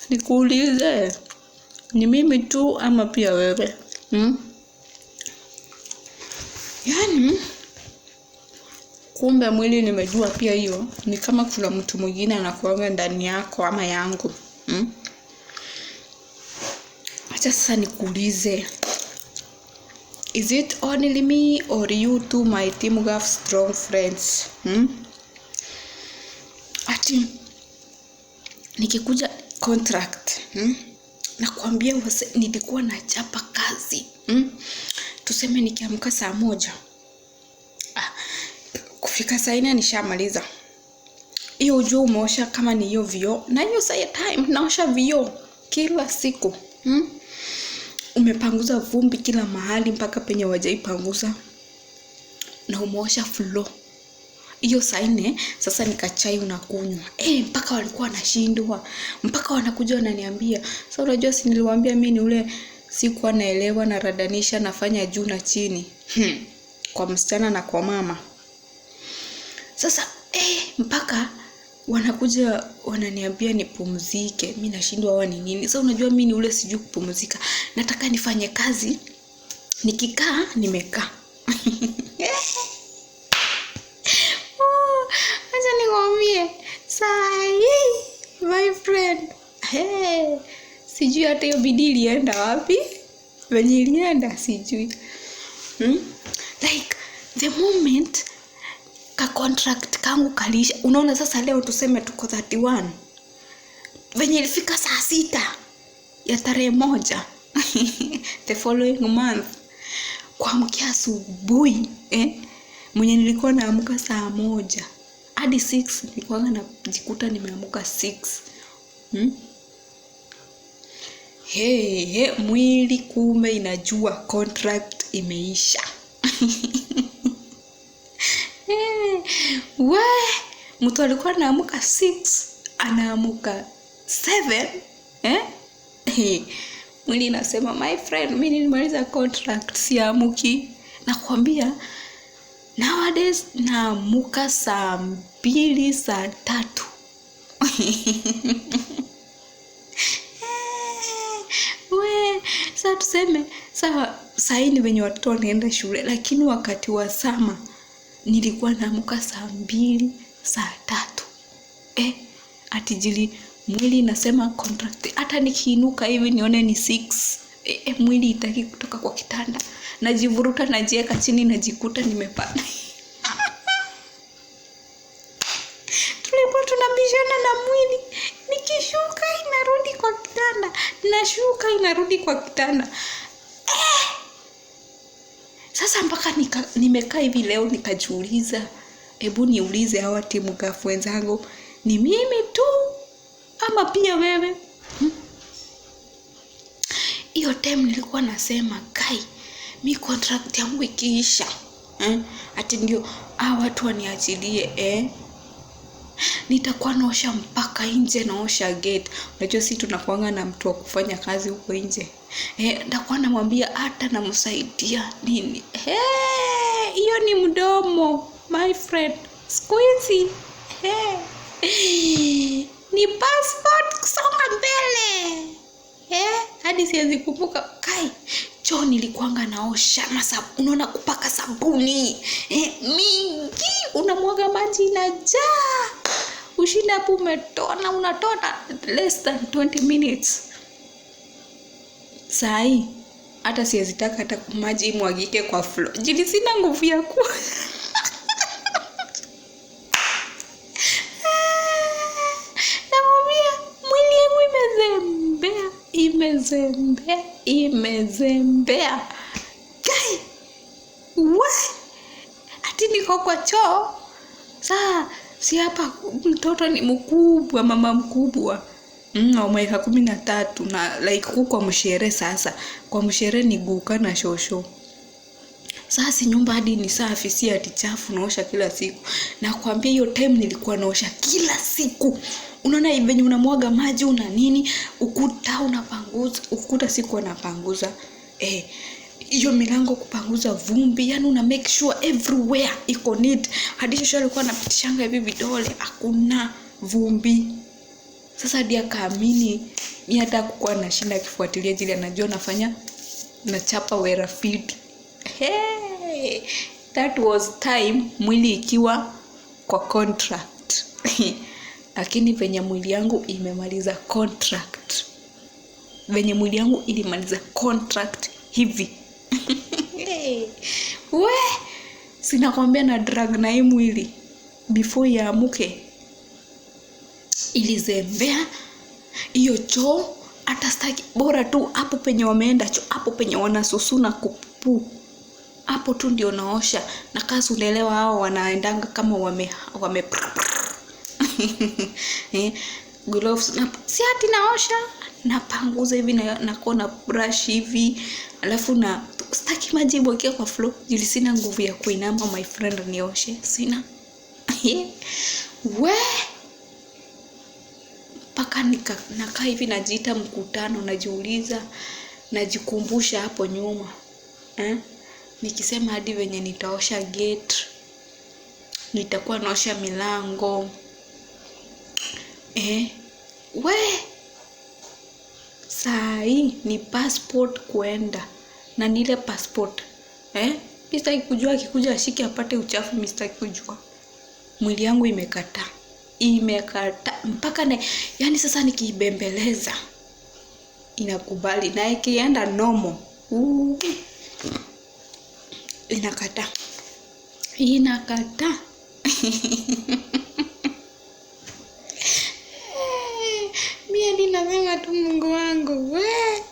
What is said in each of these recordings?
Nikuulize, ni mimi tu ama pia wewe? Yaani kumbe mwili nimejua pia hiyo ni kama kuna mtu mwingine anakuanga ndani yako ama yangu. Acha sasa nikuulize, is it only me or you two my team have strong friends? Ati nikikuja contract, nakwambia nilikuwa nachapa kazi. Tuseme nikiamka saa 1, kufika saa 4 nishamaliza. Hiyo ujue umeosha kama ni hiyo vioo, na hiyo saa time naosha vioo kila siku. Umepanguza vumbi kila mahali mpaka penye wajaipanguza, na umeosha floor. Hiyo saa 4 sasa nikachai unakunywa. Mpaka walikuwa wanashindwa, mpaka wanakuja wananiambia, sasa unajua si niliwaambia mimi ni ule sikuwa naelewa na radanisha nafanya juu na chini kwa msichana na kwa mama. Sasa mpaka wanakuja wananiambia nipumzike. Mimi nashindwa wao ni nini. Sasa unajua mimi ni ule sijui kupumzika. Nataka nifanye kazi, nikikaa nimekaa. Acha nikwambie, sai my friend. Sijui hata hiyo bidii ilienda wapi. Venye ilienda sijui. Like the moment ka contract kangu kalisha. Unaona sasa leo tuseme tuko 31. Venye ilifika saa 6 ya tarehe 1 the following month, kuamkia asubuhi mwenye nilikuwa naamka saa 1 hadi 6 nilikuwa najikuta nimeamka 6. Mwili kumbe inajua contract imeisha. Mtu alikuwa anaamka 6 anaamka 7. Mwili inasema my friend, mimi nilimaliza contract siamuki. Nakwambia nowadays naamuka saa 2 saa 3. Sasa tuseme saa hii ni venye watoto wanaenda shule, lakini wakati wa sama nilikuwa naamka saa 2 saa 3. Atijili mwili inasema contract. Hata nikiinuka hivi nione ni 6, mwili itaki kutoka kwa kitanda. Najivuruta, najieka chini, najikuta nimepanda. Tulikuwa tunabishana na mwili. Nikishuka inarudi kwa kitanda, nashuka inarudi kwa kitanda. Sasa mpaka nimekaa hivi leo nikajiuliza, hebu niulize hawa timu gafu wenzangu, ni mimi tu ama pia wewe? Hiyo time nilikuwa nasema kai, mi contract yangu ikiisha ati ndio watu waniachilie nitakuwa naosha mpaka nje, naosha gate. Unajua sisi tunakuanga na mtu wa kufanya kazi huko nje. Nitakuwa namwambia hata namsaidia nini. Hiyo ni mdomo my friend. Squeezy. Ni passport kusonga mbele. Hadi siwezi kumbuka kai. Choo nilikuanga naosha na unaona kupaka sabuni mingi, unamwaga maji inajaa. Ushinda hapo unatona less than 20 minutes. Sai hata siwezi taka hata maji imwagike kwa floor. Jili sina nguvu ya ku namwambia mwili yangu imezembea. Kai ati niko kwa choo. Saa si hapa mtoto ni mkubwa, mama mkubwa. Mwaka 13 na like kwa mshere. Sasa kwa mshere ni guka na shosho. Sasa si nyumba hadi ni safi, si ati chafu naosha kila siku. Na kuambia hiyo time nilikuwa naosha kila siku. Unaona hivi unamwaga maji una nini, ukuta unapanguza, ukuta siku anapanguza. hiyo milango kupanguza vumbi, yani una make sure everywhere iko neat. Hadi shosho alikuwa anapitishanga hivi vidole hakuna vumbi. Sasa dia kaamini mimi hata kukuwa nashinda kifuatilia jili anajua nafanya nachapa wera feed. Hey, that was time mwili ikiwa kwa contract. Lakini venye mwili yangu imemaliza contract. Venye mwili yangu ilimaliza contract hivi. We, sinakwambia na drag na hii mwili before yaamuke ilizembea hiyo choo. Hata staki, bora tu hapo penye wameenda choo, hapo penye wanasusuna kupu, hapo tu ndio naosha. Na kazi ulelewa hao wanaendanga kama wame gloves na si ati naosha, napanguza hivi na kona brush hivi, alafu na staki maji ibweke kwa floor jili sina nguvu ya kuinama my friend nioshe, sina. We, paka nakaa hivi najiita mkutano, najiuliza, najikumbusha hapo nyuma. Nikisema hadi venye nitaosha gate, nitakuwa naosha milango. We, sai ni passport kuenda na nile passport. Mistaki kujua akikuja ashike apate uchafu, mistaki kujua. Mwili yangu imekata mpaka yani sasa nikibembeleza inakubali, na ikienda normal inakata. Mimi ninasema tu Mungu wangu, we,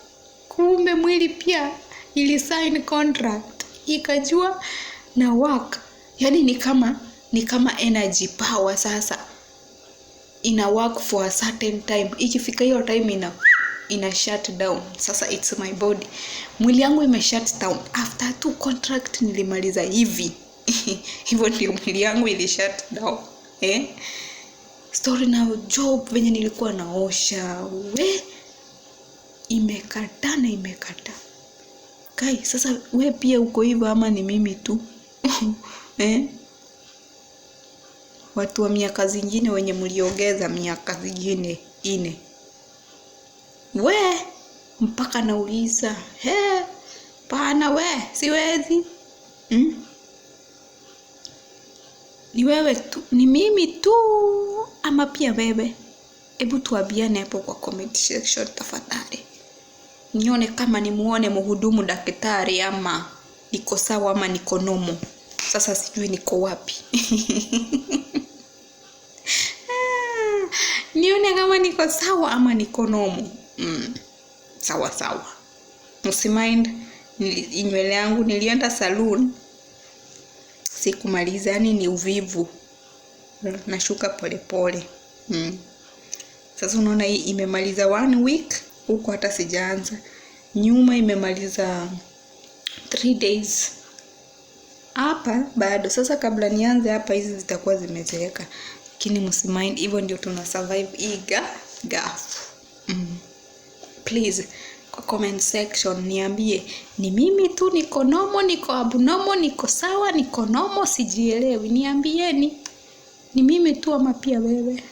kumbe mwili pia ili sign contract ikajua na work. Yani ni kama energy power. Sasa ina work for a certain time, ikifika hiyo time ina shut down. Sasa it's my body, mwili yangu ime shut down after 2 contract nilimaliza hivi. Hivyo ndio mwili yangu ili shut down. Story na job venye nilikuwa naosha, we, imekata. Kai, sasa we pia uko hivyo ama ni mimi tu? Watu wa miaka zingine wenye mliongeza miaka zingine 4. We, mpaka nauliza, pana we, siwezi. Ni wewe tu, ni mimi tu ama pia wewe? Hebu tuambiane hapo kwa comment section tafadhali. Nione kama nimuone mhudumu daktari ama niko sawa ama niko nomo. Sasa sijui niko wapi. Nione kama niko sawa ama niko nomo. Sawa. Msimind nywele yangu nilienda salon. Sikumaliza, yani ni uvivu. Nashuka pole. Sasa unaona hii imemaliza 1 week, huko hata sijaanza. Nyuma imemaliza 3 days. Hapa bado. Sasa kabla nianze hapa hizi zitakuwa zimezeeka. Lakini msimind, hivyo ndio tuna survive hii gafu. Please, kwa comment section niambie, ni mimi tu niko normal, niko abnormal, niko sawa, niko normal, sijielewi. Niambieni, ni mimi tu ama pia wewe?